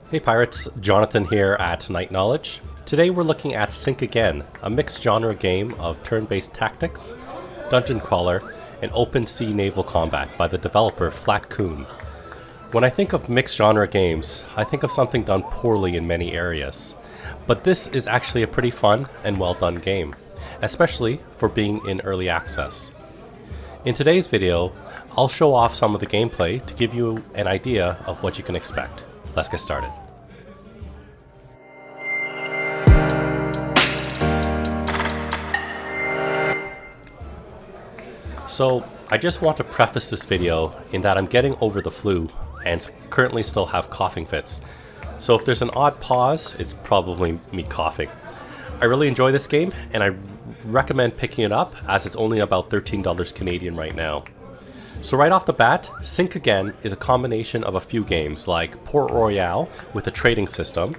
Hey pirates, Jonathan here at Night Knowledge. Today we're looking at Sink Again, a mixed genre game of turn-based tactics, dungeon crawler, and open sea naval combat by the developer Flatcoon. When I think of mixed genre games, I think of something done poorly in many areas. But this is actually a pretty fun and well done game, especially for being in early access. In today's video, I'll show off some of the gameplay to give you an idea of what you can expect. Let's get started. So, I just want to preface this video in that I'm getting over the flu and currently still have coughing fits. So if there's an odd pause, it's probably me coughing. I really enjoy this game and I recommend picking it up as it's only about $13 Canadian right now. So right off the bat, Sink Again is a combination of a few games like Port Royale with a trading system,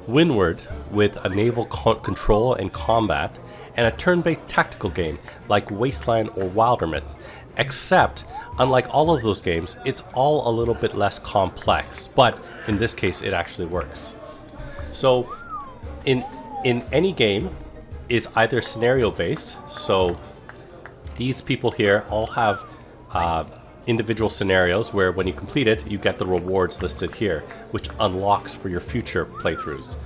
Windward with a naval control and combat, and a turn-based tactical game like Wasteland or Wildermyth. Except, unlike all of those games, it's all a little bit less complex, but in this case it actually works. So in any game is either scenario based, so these people here all have individual scenarios where when you complete it, you get the rewards listed here, which unlocks for your future playthroughs.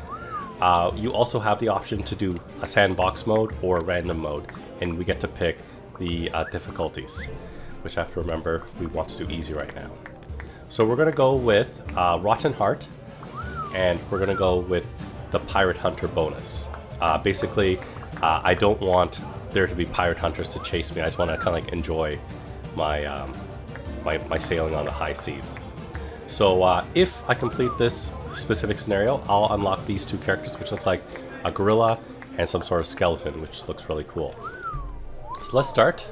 You also have the option to do a sandbox mode or a random mode, and we get to pick the difficulties, which I have to remember we want to do easy right now. So we're going to go with Rotten Heart, and we're going to go with the Pirate Hunter bonus. Basically, I don't want there to be pirate hunters to chase me. I just want to kind of like enjoy my my sailing on the high seas. So if I complete this specific scenario, I'll unlock these two characters, which looks like a gorilla and some sort of skeleton, which looks really cool. So let's start.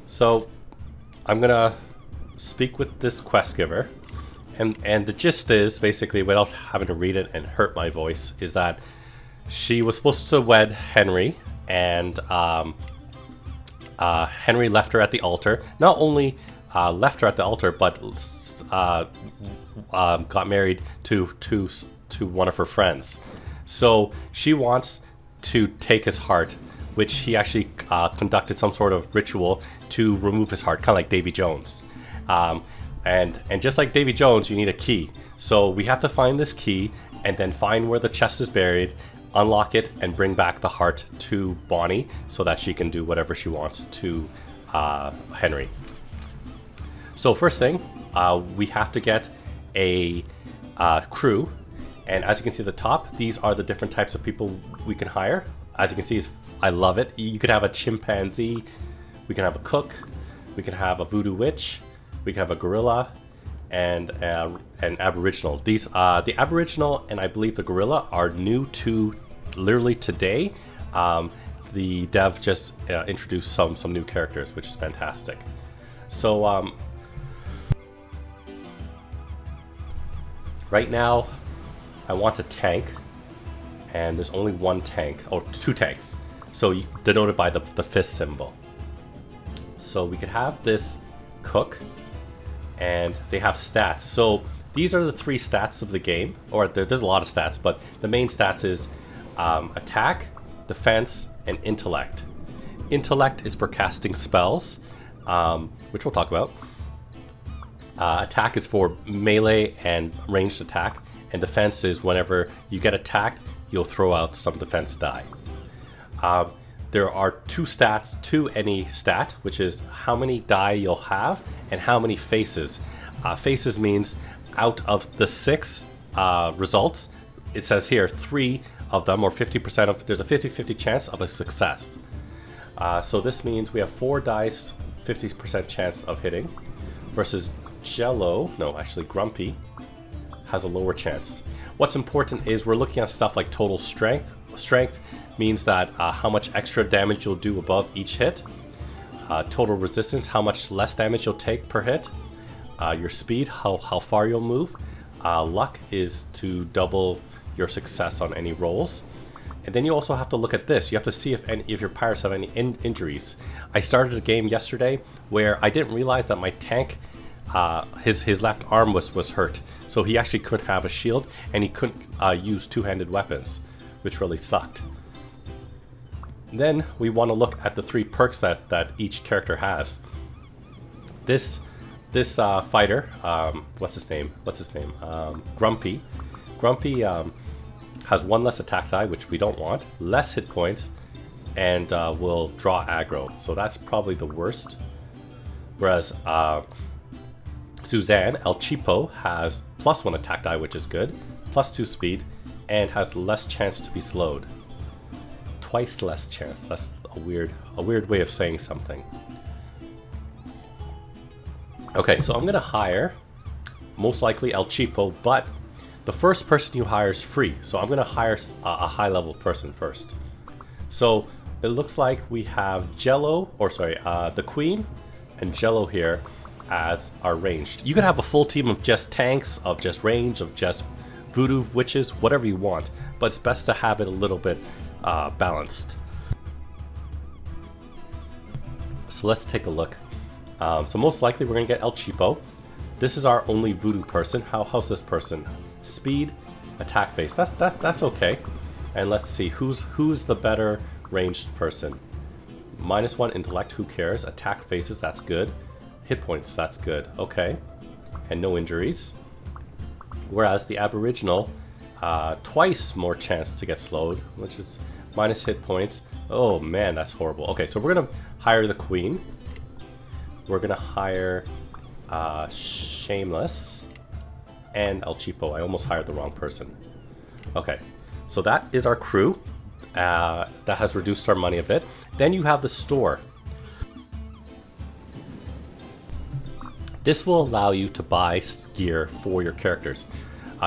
So I'm gonna speak with this quest giver, and the gist is basically, without having to read it and hurt my voice, is that she was supposed to wed Henry, and Henry left her at the altar. Not only left her at the altar, but got married to one of her friends. So she wants to take his heart, which he actually conducted some sort of ritual to remove his heart, kind of like Davy Jones. And just like Davy Jones, you need a key. So we have to find this key and then find where the chest is buried, unlock it, and bring back the heart to Bonnie so that she can do whatever she wants to Henry. So first thing, we have to get a crew, and as you can see at the top, these are the different types of people we can hire. As you can see, I love it. You could have a chimpanzee, we can have a cook, we can have a voodoo witch, we can have a gorilla, and an aboriginal. These the aboriginal and I believe the gorilla are new to literally today. The dev just introduced some new characters, which is fantastic. So right now I want a tank, and there's only one tank, or two tanks, so denoted by the fist symbol. So we could have this cook, and they have stats. So these are the three stats of the game, or there's a lot of stats, but the main stats is attack, defense, and intellect. Intellect is for casting spells, which we'll talk about. Attack is for melee and ranged attack, and defense is whenever you get attacked, you'll throw out some defense die. There are two stats to any stat, which is how many die you'll have and how many faces. Faces means out of the 6 results, it says here 3 of them, or 50% of, there's a 50-50 chance of a success. So this means we have 4 dice, 50% chance of hitting, versus Grumpy has a lower chance. What's important is we're looking at stuff like total strength. Strength means that how much extra damage you'll do above each hit. Total resistance, how much less damage you'll take per hit. Your speed, how far you'll move. Luck is to double your success on any rolls. And then you also have to look at this. You have to see if your pirates have any injuries. I started a game yesterday where I didn't realize that my tank, his left arm was hurt. So he actually couldn't have a shield, and he couldn't use two-handed weapons, which really sucked. Then we want to look at the 3 perks that each character has. This fighter, what's his name? Grumpy. Grumpy has 1 less attack die, which we don't want, less hit points, and will draw aggro. So that's probably the worst. Whereas Suzanne, El Cheapo, has +1 attack die, which is good, +2 speed, and has less chance to be slowed. Twice less chance. That's a weird way of saying something. Okay, so I'm gonna hire most likely El Cheapo, but the first person you hire is free. So I'm gonna hire a high level person first. So it looks like we have the Queen and Jello here as our ranged. You can have a full team of just tanks, of just range, of just Voodoo Witches, whatever you want, but it's best to have it a little bit balanced. So let's take a look. So most likely we're gonna get El Cheapo. This is our only Voodoo person. How's this person? Speed, attack face. That's okay. And let's see who's the better ranged person. -1 intellect. Who cares? Attack faces. That's good. Hit points. That's good. Okay. And no injuries. Whereas the Aboriginal, twice more chance to get slowed, which is minus hit points. Oh man, that's horrible. Okay, so we're gonna hire the Queen. We're gonna hire Shameless and El Cheapo. I almost hired the wrong person. Okay, so that is our crew. That has reduced our money a bit. Then you have the store. This will allow you to buy gear for your characters.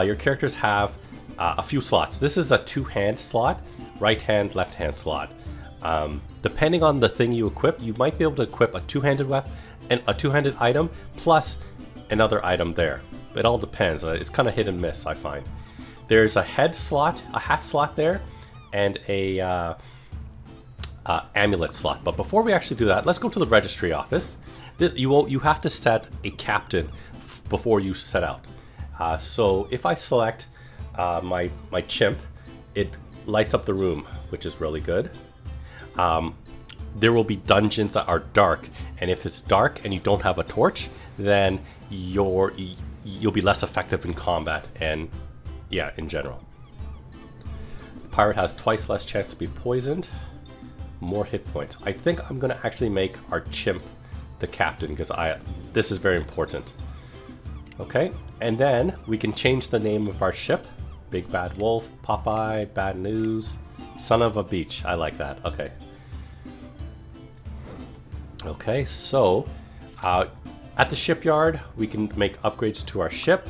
Your characters have a few slots. This is a 2-hand slot, right hand, left hand slot. Depending on the thing you equip, you might be able to equip a two-handed weapon and a two-handed item plus another item there. It all depends. It's kind of hit and miss, I find. There's a head slot, a hat slot there, and a amulet slot. But before we actually do that, let's go to the registry office. You have to set a captain before you set out. So if I select my chimp, it lights up the room, which is really good. There will be dungeons that are dark, and if it's dark and you don't have a torch, then you'll be less effective in combat and yeah, in general. The pirate has twice less chance to be poisoned, more hit points. I think I'm gonna actually make our chimp the captain because this is very important. Okay, and then we can change the name of our ship. Big Bad Wolf, Popeye, Bad News, Son of a Beach. I like that. Okay. Okay, so at the shipyard, we can make upgrades to our ship,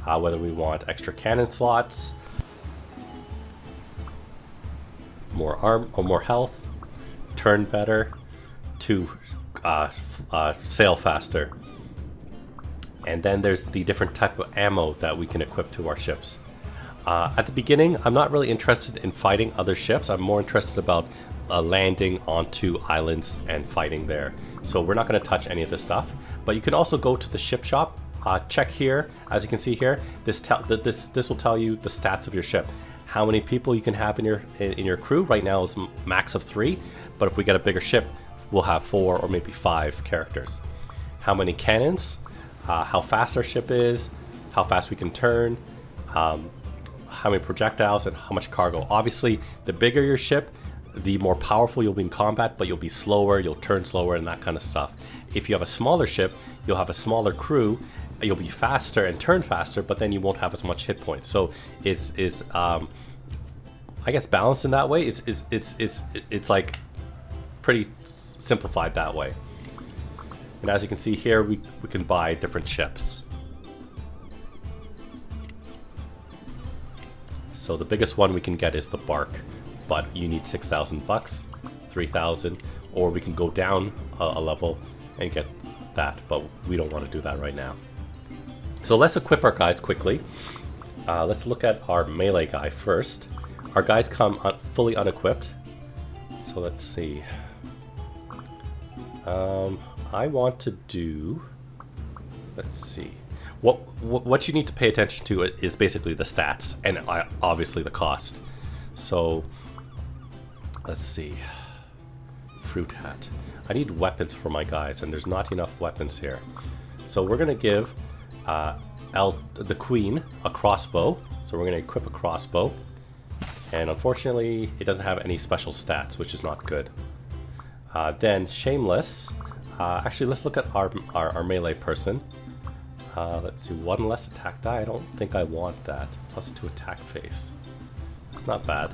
whether we want extra cannon slots, more arm or more health, turn better, to sail faster. And then there's the different type of ammo that we can equip to our ships. At the beginning, I'm not really interested in fighting other ships. I'm more interested about landing onto islands and fighting there. So we're not going to touch any of this stuff. But you can also go to the ship shop. Check here, as you can see here. This will tell you the stats of your ship. How many people you can have in your crew. Right now it's max of 3, but if we get a bigger ship, we'll have 4 or maybe 5 characters. How many cannons? How fast our ship is, how fast we can turn, how many projectiles, and how much cargo. Obviously, the bigger your ship, the more powerful you'll be in combat, but you'll be slower, you'll turn slower, and that kind of stuff. If you have a smaller ship, you'll have a smaller crew, you'll be faster and turn faster, but then you won't have as much hit points. So it's I guess balanced in that way. It's like pretty simplified that way. And as you can see here, we can buy different ships. So the biggest one we can get is the bark, but you need 6,000 bucks, 3,000, or we can go down a level and get that, but we don't want to do that right now. So let's equip our guys quickly. Let's look at our melee guy first. our guys come fully unequipped. So let's see. I want to do, let's see. What you need to pay attention to is basically the stats and obviously the cost. So let's see. Fruit hat. I need weapons for my guys, and there's not enough weapons here. So we're gonna give the queen a crossbow. So we're gonna equip a crossbow, and unfortunately it doesn't have any special stats, which is not good. Then shameless. Actually, let's look at our melee person. Let's see, 1 less attack die. I don't think I want that. +2 attack phase. It's not bad.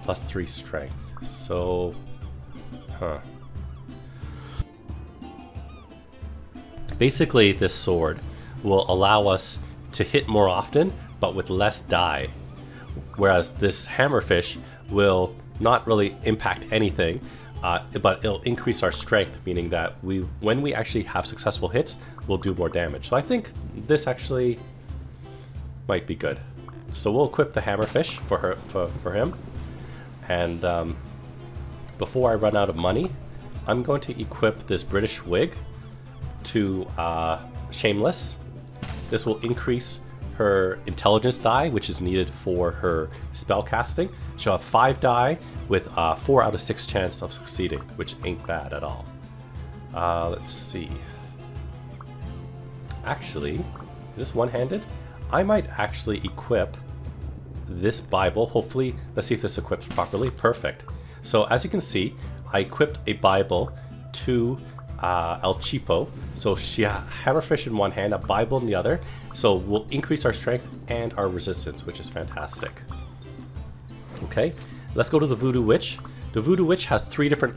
+3 strength. So, basically, this sword will allow us to hit more often, but with less die. Whereas this hammerfish will not really impact anything, but it'll increase our strength, meaning that when we actually have successful hits, we'll do more damage. So I think this actually might be good. So we'll equip the hammerfish for him. And before I run out of money, I'm going to equip this British wig to Shameless. This will increase her intelligence die, which is needed for her spell casting. She'll have 5 die with 4 out of 6 chance of succeeding, which ain't bad at all. Let's see. Actually, is this one-handed? I might actually equip this Bible. Hopefully, let's see if this equips properly. Perfect. So as you can see, I equipped a Bible to El Cheapo. So she has hammerfish in one hand, a Bible in the other. So we'll increase our strength and our resistance, which is fantastic. Okay, let's go to the Voodoo Witch. The Voodoo Witch has 3 different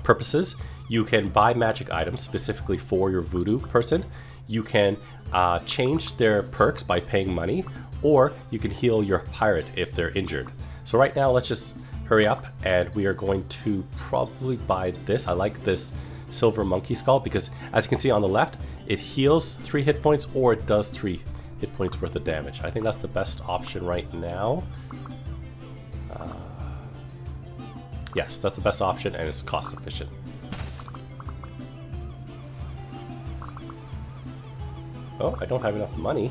purposes. You can buy magic items specifically for your voodoo person. You can change their perks by paying money, or you can heal your pirate if they're injured. So right now, let's just hurry up, and we are going to probably buy this. I like this silver monkey skull because, as you can see on the left, it heals 3 hit points, or it does 3 hit points worth of damage. I think that's the best option right now. Yes, that's the best option, and it's cost efficient. Oh, I don't have enough money.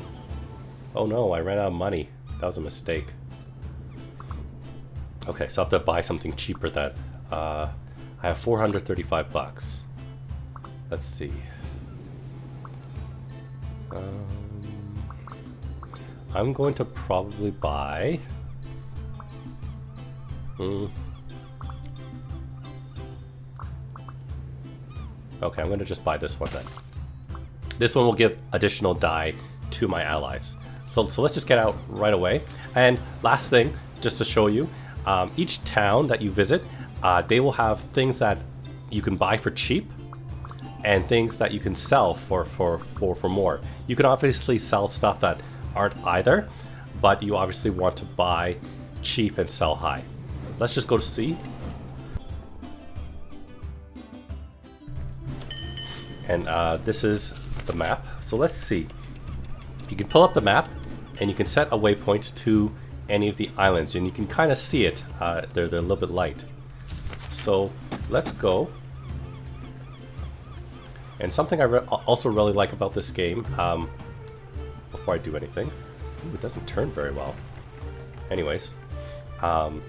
Oh no, I ran out of money. That was a mistake. Okay, so I have to buy something cheaper than I have 435 bucks. Let's see. I'm going to probably buy okay, I'm going to just buy this one then. This one will give additional die to my allies. So let's just get out right away. And last thing, just to show you, each town that you visit, they will have things that you can buy for cheap and things that you can sell for more. You can obviously sell stuff that aren't either, but you obviously want to buy cheap and sell high. Let's just go to C. And this is the map. So let's see. You can pull up the map and you can set a waypoint to any of the islands, and you can kind of see it. They're a little bit light. So let's go. And something I also really like about this game, before I do anything, it doesn't turn very well. Anyways, so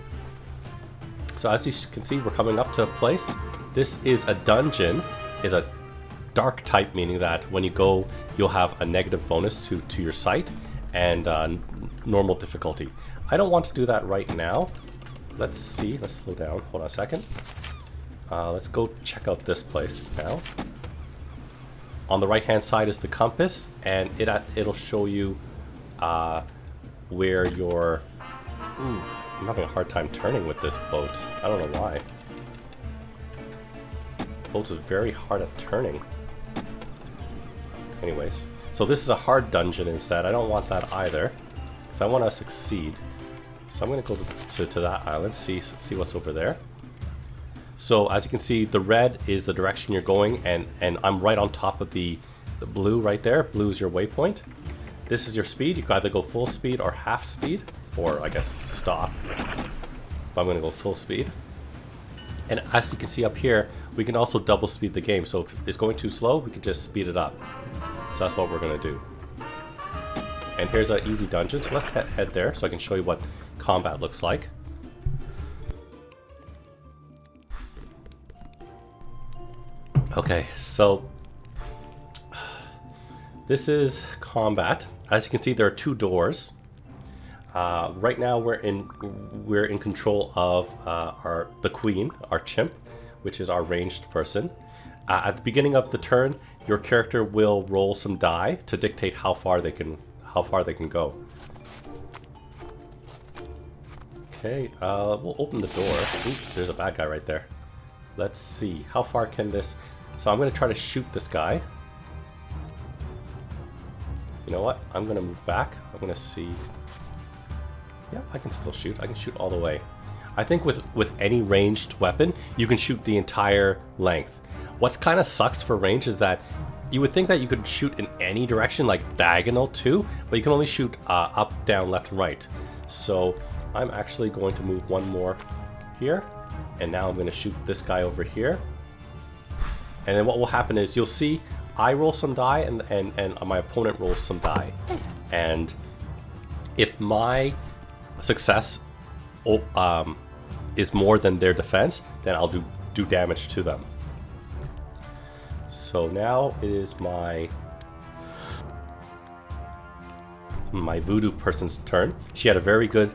as you can see, we're coming up to a place. This is a dungeon, is a dark type, meaning that when you go, you'll have a negative bonus to your sight, and normal difficulty. I don't want to do that right now. Let's see, let's slow down, hold on a second. Let's go check out this place now. On the right hand side is the compass, and it'll show you where you're... Ooh, I'm having a hard time turning with this boat. I don't know why. Boats are very hard at turning. Anyways, so this is a hard dungeon instead. I don't want that either, because I want to succeed. So I'm going to go to that island, see what's over there. So as you can see, the red is the direction you're going, and I'm right on top of the blue right there. Blue is your waypoint. This is your speed. You can either go full speed or half speed. or I guess stop. But I'm going to go full speed. And as you can see up here, we can also double speed the game. So if it's going too slow, we can just speed it up. So that's what we're going to do. And here's an easy dungeon. So let's head there so I can show you what combat looks like. Okay, so this is combat. As you can see, there are 2 doors. Right now we're in control of the queen, our chimp, which is our ranged person. At the beginning of the turn, your character will roll some die to dictate how far they can go. Okay, we'll open the door. Ooh, there's a bad guy right there. Let's see, how far can this... So I'm going to try to shoot this guy. You know what? I'm going to move back. I'm going to see... Yeah, I can still shoot. I can shoot all the way. I think with any ranged weapon, you can shoot the entire length. What's kind of sucks for range is that you would think that you could shoot in any direction, like diagonal too, but you can only shoot up, down, left, and right. So I'm actually going to move one more here, and now I'm going to shoot this guy over here. And then what will happen is you'll see I roll some die and my opponent rolls some die. And if my success is more than their defense, then I'll do damage to them. So now it is my voodoo person's turn. She had a very good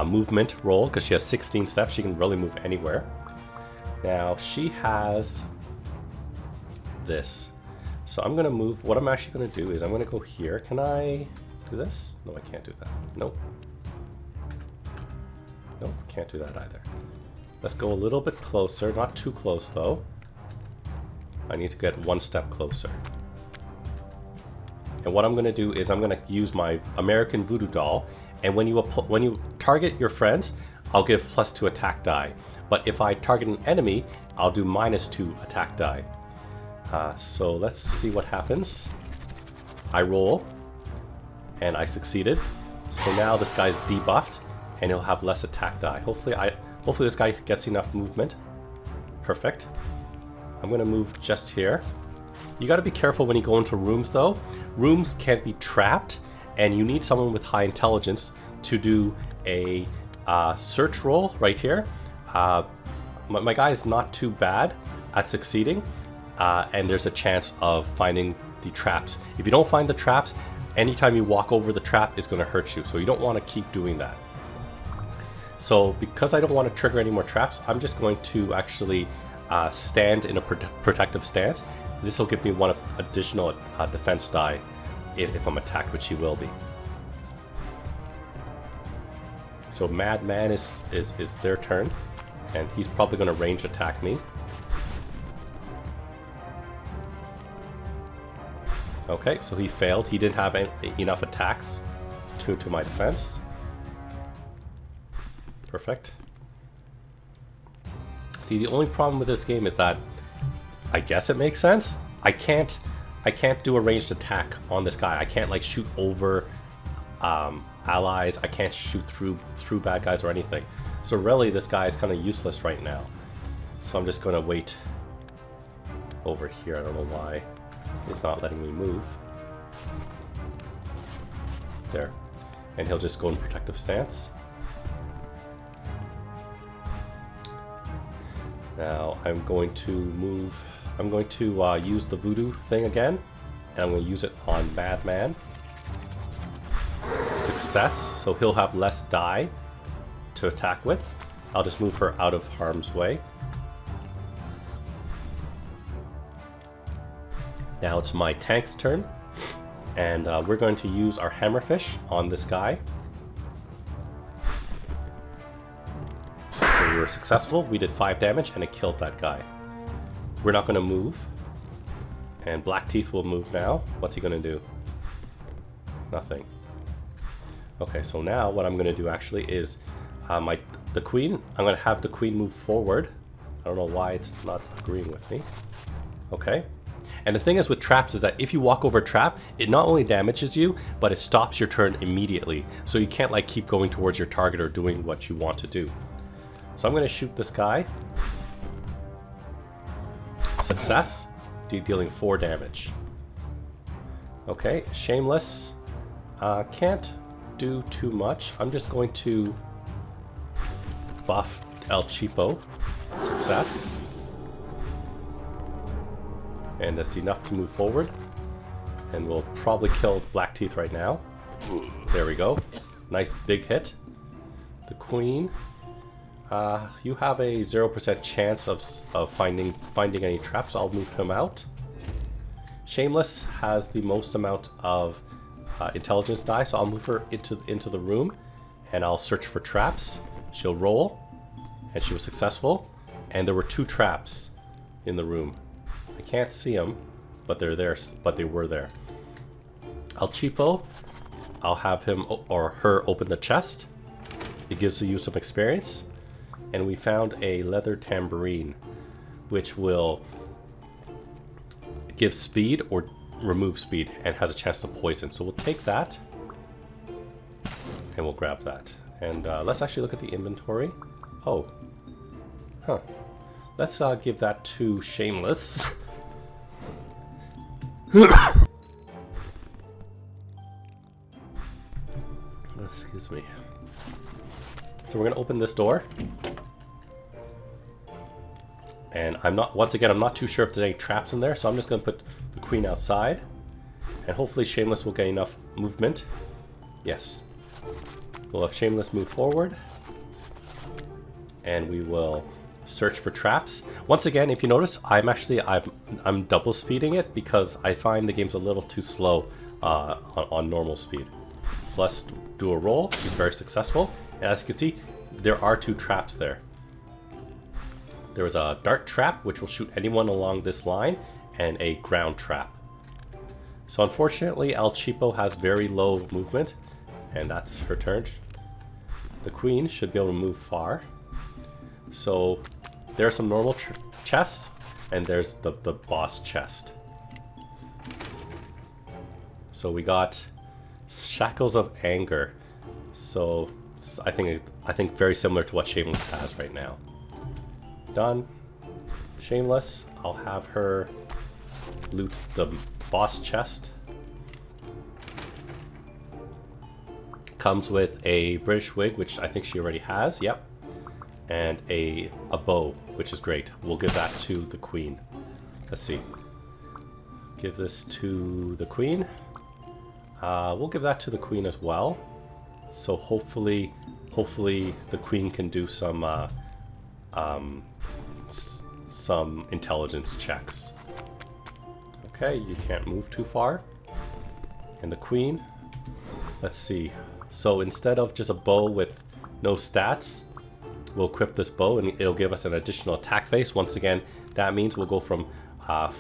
movement roll because she has 16 steps. She can really move anywhere. Now she has this. So I'm going to move. What I'm actually going to do is I'm going to go here. Can I do this? No, I can't do that. Nope. Nope, can't do that either. Let's go a little bit closer. Not too close though. I need to get one step closer. And what I'm going to do is I'm going to use my American Voodoo doll. And when you target your friends, I'll give +2 attack die. But if I target an enemy, I'll do -2 attack die. So let's see what happens. I roll, and I succeeded. So now this guy's debuffed, and he'll have less attack die. Hopefully this guy gets enough movement. Perfect. I'm gonna move just here. You gotta be careful when you go into rooms though. Rooms can be trapped, and you need someone with high intelligence to do a search roll right here. My guy is not too bad at succeeding. And there's a chance of finding the traps. If you don't find the traps, anytime you walk over the trap is going to hurt you. So you don't want to keep doing that. So because I don't want to trigger any more traps, I'm just going to actually stand in a protective stance. This will give me one additional defense die if I'm attacked, which he will be. So Madman is their turn, and he's probably going to range attack me. Okay, so he failed. He didn't have enough attacks to my defense. Perfect. See, the only problem with this game is that I guess it makes sense. I can't do a ranged attack on this guy. I can't like shoot over allies. I can't shoot through bad guys or anything. So really, this guy is kind of useless right now. So I'm just going to wait over here. I don't know why. It's not letting me move. There. And he'll just go in protective stance. Now I'm going to move. I'm going to use the voodoo thing again. And I'm going to use it on Madman. Success. So he'll have less die to attack with. I'll just move her out of harm's way. Now it's my tank's turn, and we're going to use our hammerfish on this guy. So we were successful. We did 5 damage, and it killed that guy. We're not going to move, and Black Teeth will move now. What's he going to do? Nothing. Okay, so now what I'm going to do actually is the queen. I'm going to have the queen move forward. I don't know why it's not agreeing with me. Okay. And the thing is with traps is that if you walk over a trap, it not only damages you, but it stops your turn immediately. So you can't like keep going towards your target or doing what you want to do. So I'm going to shoot this guy. Success. Dealing 4 damage. Okay, Shameless. Can't do too much. I'm just going to buff El Cheapo. Success. And that's enough to move forward. And we'll probably kill Blackteeth right now. There we go. Nice big hit. The Queen. You have a 0% chance of finding any traps. I'll move him out. Shameless has the most amount of intelligence die, so I'll move her into the room, and I'll search for traps. She'll roll, and she was successful. And there were 2 traps in the room. I can't see them, but they're there. But they were there. El Cheapo, I'll have him or her open the chest. It gives you some experience. And we found a leather tambourine, which will give speed or remove speed and has a chance to poison. So we'll take that and we'll grab that. And let's actually look at the inventory. Oh, huh. Let's give that to Shameless. Excuse me. So we're gonna open this door. And once again, I'm not too sure if there's any traps in there, so I'm just going to put the Queen outside. And hopefully Shameless will get enough movement. Yes. We'll have Shameless move forward. And we will search for traps. Once again, if you notice, I'm double speeding it because I find the game's a little too slow on normal speed. So let's do a roll. He's very successful. And as you can see, there are 2 traps there. There was a dart trap, which will shoot anyone along this line, and a ground trap. So unfortunately, El Cheapo has very low movement, and that's her turn. The Queen should be able to move far. So there are some normal chests, and there's the boss chest. So we got Shackles of Anger. So I think very similar to what Shameless has right now. Done. Shameless, I'll have her loot the boss chest. Comes with a British wig, which I think she already has, yep. And a bow, which is great. We'll give that to the Queen. Let's see. Give this to the Queen. We'll give that to the Queen as well. So hopefully the Queen can do some intelligence checks. Okay, you can't move too far. And the Queen, let's see. So instead of just a bow with no stats, we'll equip this bow and it'll give us an additional attack face. Once again, that means we'll go from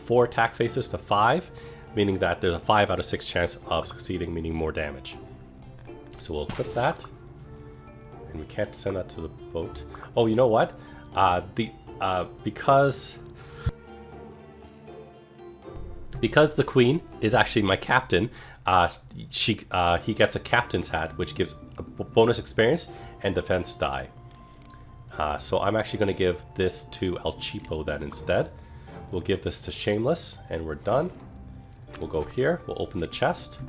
4 attack faces to 5, meaning that there's a 5 out of 6 chance of succeeding, meaning more damage. So we'll equip that. And we can't send that to the boat. Oh, you know what? Because the Queen is actually my captain, he gets a captain's hat, which gives a bonus experience and defense die. So I'm actually going to give this to El Cheapo then instead. We'll give this to Shameless, and we're done. We'll go here. We'll open the chest,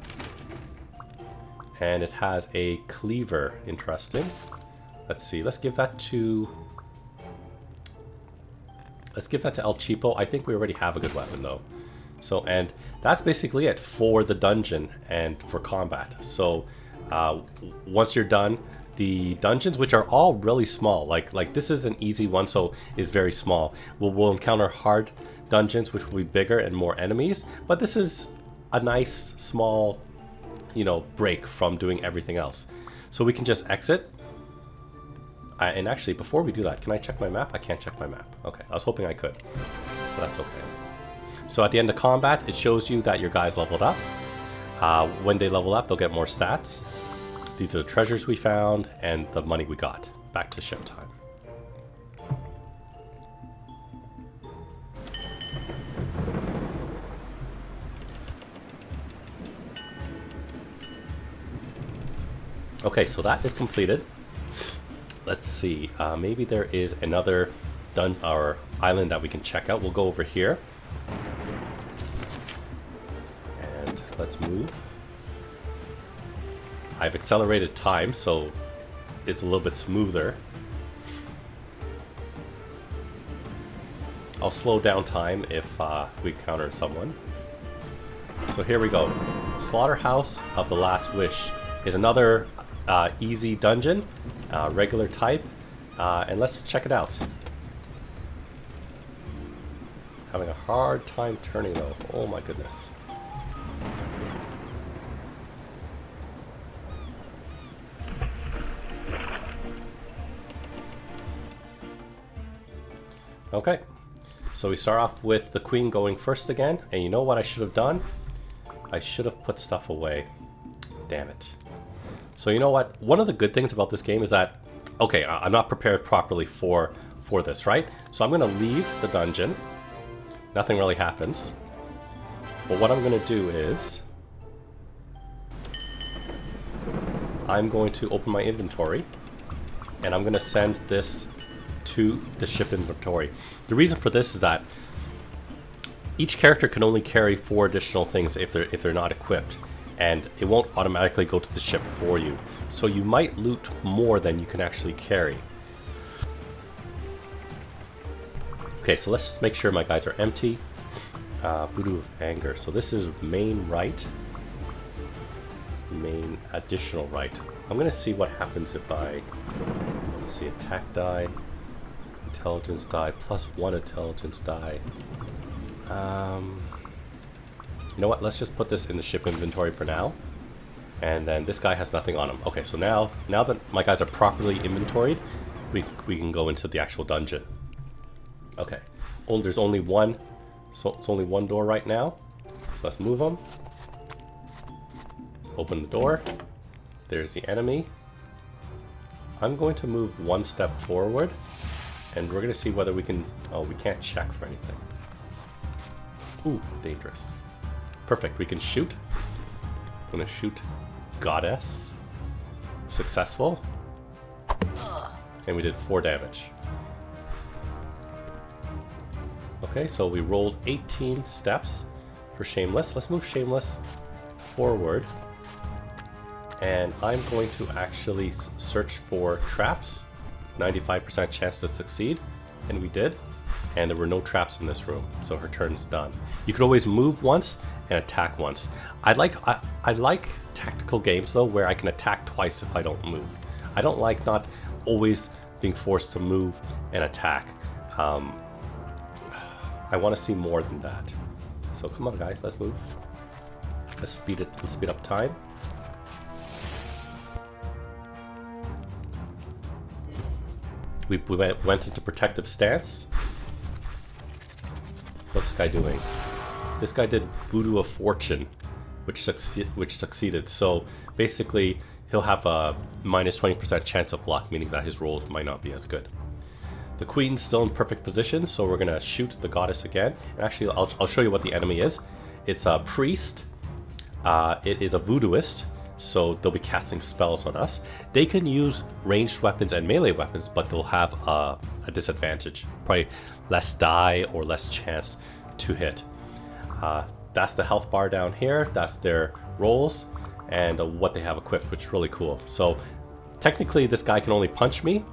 and it has a cleaver. Interesting. Let's see. Let's give that to El Cheapo. I think we already have a good weapon though. So, and that's basically it for the dungeon and for combat. So once you're done, the dungeons, which are all really small, like this is an easy one, so is very small. We'll encounter hard dungeons, which will be bigger and more enemies. But this is a nice small, break from doing everything else. So we can just exit. And actually, before we do that, can I check my map? I can't check my map. Okay, I was hoping I could, but that's okay. So at the end of combat, it shows you that your guys leveled up. When they level up, they'll get more stats. These are the treasures we found and the money we got. Back to ship time. Okay, so that is completed. Let's see, maybe there is another or island that we can check out. We'll go over here. And let's move. I've accelerated time, so it's a little bit smoother. I'll slow down time if we encounter someone. So here we go. Slaughterhouse of the Last Wish is another easy dungeon, regular type, and let's check it out. Having a hard time turning though. Oh my goodness. Okay, so we start off with the queen going first again, and you know what I should have done? I should have put stuff away. Damn it. So you know what? One of the good things about this game is that, okay, I'm not prepared properly for this, right? So I'm going to leave the dungeon. Nothing really happens. But what I'm going to do is I'm going to open my inventory, and I'm going to send this to the ship inventory. The reason for this is that each character can only carry 4 additional things if they're not equipped, and it won't automatically go to the ship for you. So you might loot more than you can actually carry. Okay, so let's just make sure my guys are empty. Voodoo of Anger. So this is main right. Main additional right. I'm gonna see what happens if I, let's see, attack die, intelligence die, +1 intelligence die. You know what, let's just put this in the ship inventory for now. And then this guy has nothing on him. Okay, so now that my guys are properly inventoried, we can go into the actual dungeon. Okay, there's only one, so it's only one door right now. So let's move them. Open the door. There's the enemy. I'm going to move 1 step forward, and we're going to see whether we can... Oh, we can't check for anything. Ooh, dangerous. Perfect, we can shoot. I'm going to shoot Goddess. Successful. And we did 4 damage. Okay, so we rolled 18 steps for Shameless. Let's move Shameless forward. And I'm going to actually search for traps. 95% chance to succeed. And we did. And there were no traps in this room, so her turn's done. You could always move once and attack once. I like tactical games though, where I can attack twice if I don't move. I don't like not always being forced to move and attack. I want to see more than that. So come on, guys, let's move. Let's speed up time. We went into protective stance. What's this guy doing? This guy did Voodoo of Fortune, which succeeded. So basically, he'll have a -20% chance of luck, meaning that his rolls might not be as good. The queen's still in perfect position, so we're gonna shoot the goddess again. And actually, I'll show you what the enemy is. It's a priest. It is a voodooist, so they'll be casting spells on us. They can use ranged weapons and melee weapons, but they'll have a disadvantage. Probably less die or less chance to hit. That's the health bar down here. That's their rolls and what they have equipped, which is really cool. So technically, this guy can only punch me,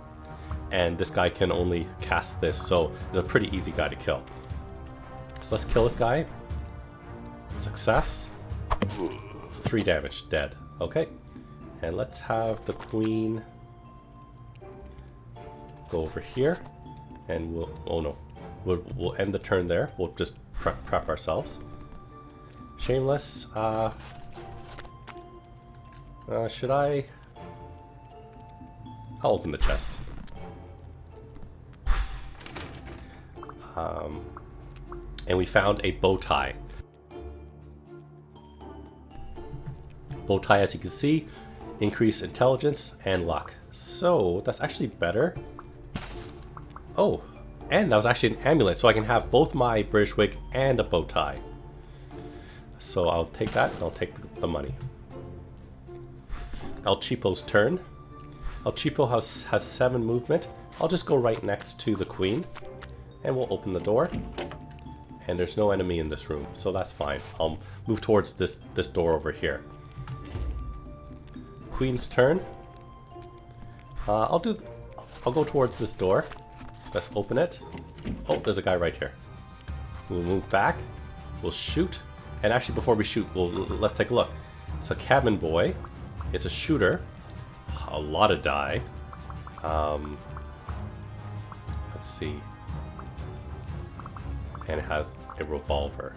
and this guy can only cast this, so it's a pretty easy guy to kill. So let's kill this guy. Success. 3 damage, dead. Okay, and let's have the queen go over here, and we'll end the turn there. We'll just prep ourselves. Shameless. Should I? I'll open the chest. And we found a bow tie. Bow tie, as you can see, increase intelligence and luck. So that's actually better. Oh, and that was actually an amulet, so I can have both my British wig and a bow tie. So I'll take that, and I'll take the money. El Cheapo's turn. El Cheapo has 7 movement. I'll just go right next to the queen, and we'll open the door. And there's no enemy in this room, so that's fine. I'll move towards this door over here. Queen's turn. I'll go towards this door. Let's open it. Oh, there's a guy right here. We'll move back. We'll shoot. And actually, before we shoot, let's take a look. It's a cabin boy. It's a shooter. A lot of die. Let's see. And it has a revolver.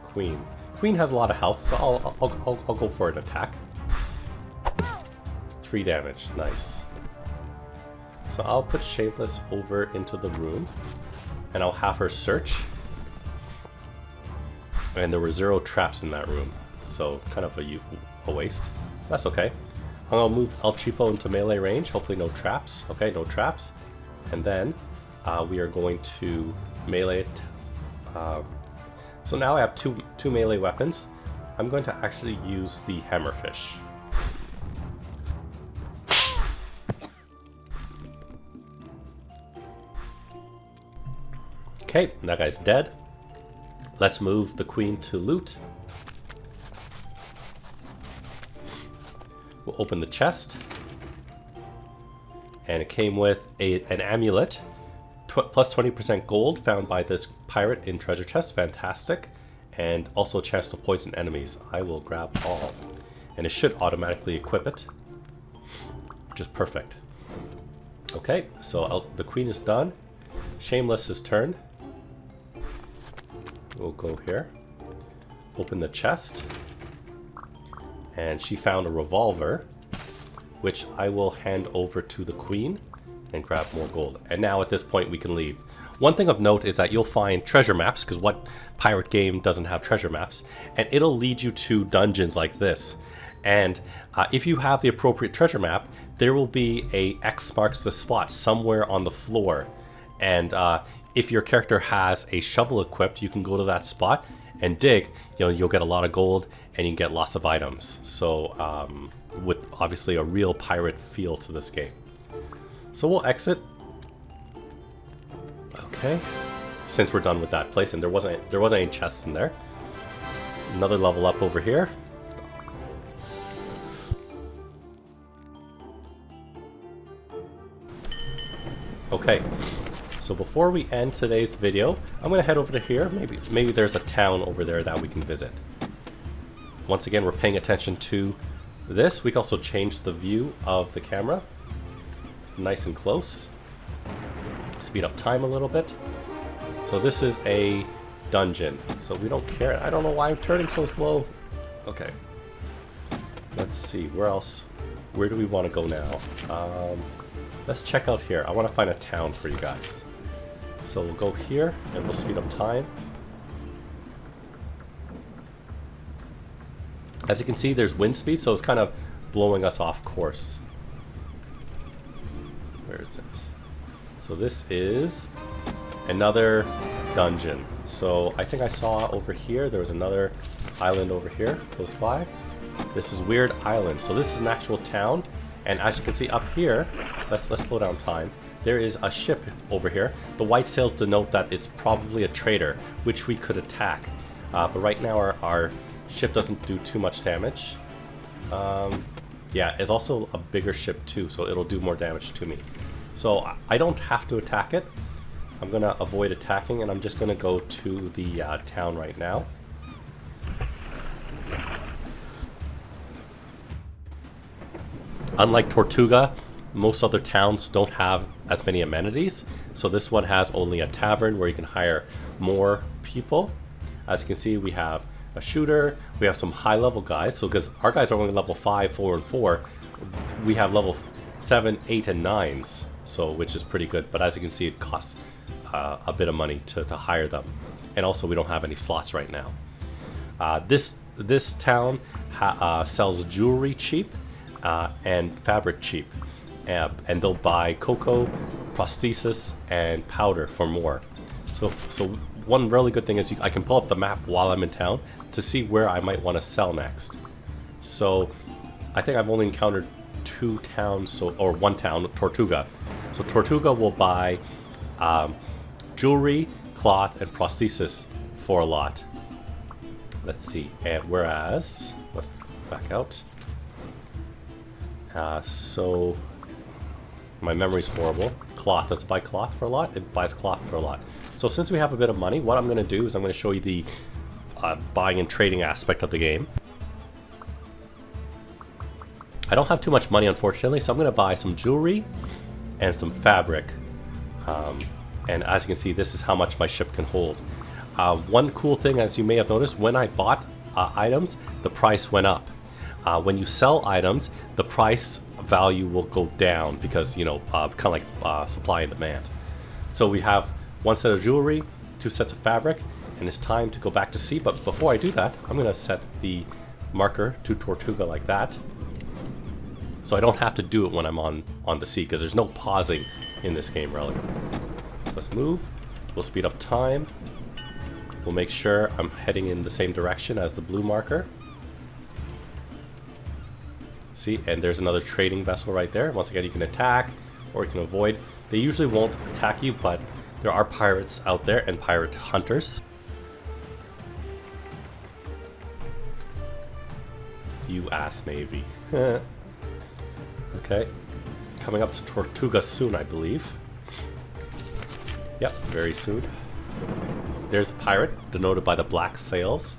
Queen. Queen has a lot of health, so I'll go for an attack. 3 damage. Nice. So I'll put Shameless over into the room, and I'll have her search. And there were 0 traps in that room, so kind of a waste. That's okay. I'm gonna move El Cheapo into melee range. Hopefully no traps. Okay, no traps. And then we are going to melee it. So now I have two melee weapons. I'm going to actually use the hammerfish. Okay, that guy's dead. Let's move the queen to loot. We'll open the chest. And it came with an amulet. Plus 20% gold found by this pirate in treasure chest. Fantastic. And also a chance to poison enemies. I will grab all. And it should automatically equip it, which is perfect. Okay, so the queen is done. Shameless's turn. We'll go here. Open the chest. And she found a revolver, which I will hand over to the queen and grab more gold. And now at this point we can leave. One thing of note is that you'll find treasure maps, because what pirate game doesn't have treasure maps? And it'll lead you to dungeons like this. And if you have the appropriate treasure map, there will be a X marks the spot somewhere on the floor. And if your character has a shovel equipped, you can go to that spot and dig. You'll get a lot of gold and you can get lots of items. So with obviously a real pirate feel to this game. So we'll exit. Okay, since we're done with that place, and there wasn't any chests in there. Another level up over here. Okay, so before we end today's video, I'm gonna head over to here. Maybe there's a town over there that we can visit. Once again, we're paying attention to this. We can also change the view of the camera. Nice and close. Speed up time a little bit. So this is a dungeon, so we don't care. I don't know why I'm turning so slow. Okay. Let's see, where else? Where do we want to go now? Let's check out here. I want to find a town for you guys. So we'll go here and we'll speed up time. As you can see, there's wind speed, so it's kind of blowing us off course. Where is it? So this is another dungeon. So I think I saw over here, there was another island over here, close by. This is Weird Island. So this is an actual town. And as you can see up here, let's slow down time. There is a ship over here. The white sails denote that it's probably a trader, which we could attack. But right now our ship doesn't do too much damage. Yeah, it's also a bigger ship too, so it'll do more damage to me. So I don't have to attack it. I'm gonna avoid attacking, and I'm just gonna go to the town right now. Unlike Tortuga, most other towns don't have as many amenities. So this one has only a tavern where you can hire more people. As you can see, we have a shooter, we have some high level guys. So because our guys are only level 5, 4, and 4, we have level 7, 8, and 9s. So which is pretty good. But as you can see, it costs a bit of money to hire them. And also we don't have any slots right now. This town sells jewelry cheap. And fabric cheap, and they'll buy cocoa, prosthesis, and powder for more. So one really good thing is I can pull up the map while I'm in town to see where I might want to sell next. So I think I've only encountered 2 towns, or 1 town, Tortuga. So Tortuga will buy jewelry, cloth, and prosthesis for a lot. Let's see, and whereas, let's back out. So my memory's horrible. Cloth, let's buy cloth for a lot. It buys cloth for a lot. So since we have a bit of money, what I'm going to do is I'm going to show you the buying and trading aspect of the game. I don't have too much money, unfortunately, so I'm going to buy some jewelry and some fabric. And as you can see, this is how much my ship can hold. One cool thing, as you may have noticed, when I bought items, the price went up. When you sell items, the price value will go down because, you know, kind of like supply and demand. So we have 1 set of jewelry, 2 sets of fabric, and it's time to go back to sea. But before I do that, I'm going to set the marker to Tortuga like that, so I don't have to do it when I'm on the sea, because there's no pausing in this game, really. So let's move. We'll speed up time. We'll make sure I'm heading in the same direction as the blue marker. See, and there's another trading vessel right there. Once again, you can attack or you can avoid. They usually won't attack you, but there are pirates out there and pirate hunters. You ass Navy. Okay, coming up to Tortuga soon, I believe. Yep, very soon. There's a pirate, denoted by the black sails.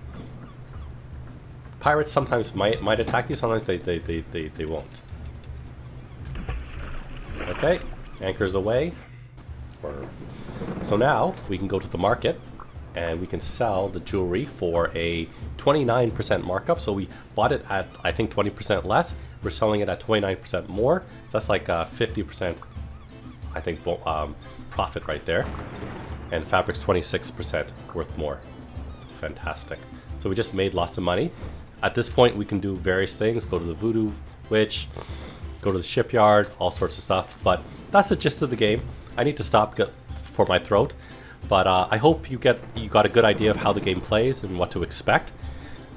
Pirates sometimes might attack you, sometimes they won't. Okay, anchors away. So now we can go to the market and we can sell the jewelry for a 29% markup. So we bought it at, I think, 20% less. We're selling it at 29% more. So that's like 50%, I think, profit right there. And fabric's 26% worth more. It's fantastic. So we just made lots of money. At this point, we can do various things. Go to the Voodoo Witch, go to the shipyard, all sorts of stuff. But that's the gist of the game. I need to stop for my throat. But I hope you got a good idea of how the game plays and what to expect.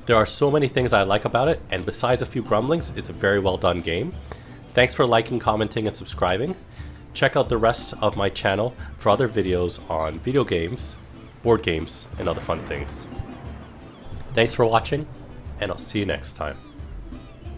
There are so many things I like about it, and besides a few grumblings, it's a very well done game. Thanks for liking, commenting, and subscribing. Check out the rest of my channel for other videos on video games, board games, and other fun things. Thanks for watching, and I'll see you next time.